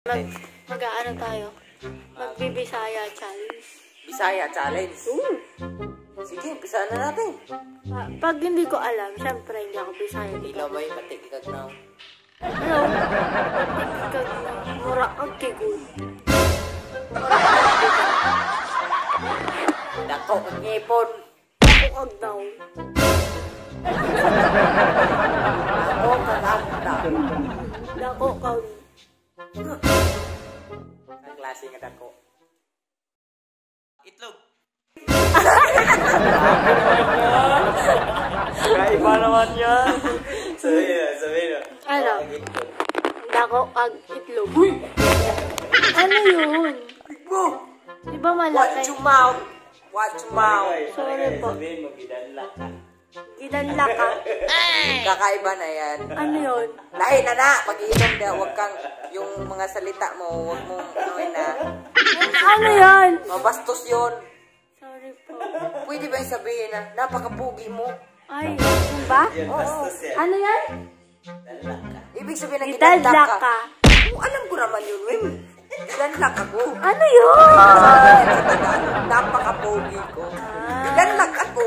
Mag-aano tayo? Magbibisaya challenge. Bisaya challenge? Sige, umpisa na natin. Pag hindi ko alam, syempre hindi ako Bisaya. Hindi na may patikikag na. Hello? Patikikag na. Mura ang kigod. Dako ang ngipon. Dako ang daw. Dako kang amta. Dako kang... Ang klase nga dako. Itlog. Kaiba naman yan. Sabi na. Ano? Dako kang itlog. Ano yun? Di ba malaki? Watch your mouth. Watch your mouth. Sorry po. Sabihin mo, gidanla ka. Gidanla ka. Kakaiba na yan. Ano yun? Lahi na. Pag-iinom na, huwag kang, yung mga salita mo, huwag mong, na. Ano yun? Mabastos yun. Sorry po. Pwede ba yung sabihin na, napakapugi mo? Ay, yun ba? Oo. Ano yan? Ibig sabihin na Gidanla gidanla ka. ka. Alam ko naman yun, Wim. Gidanla ka ko. Ano yun? Napakapugi ko. Gidanla ka ko.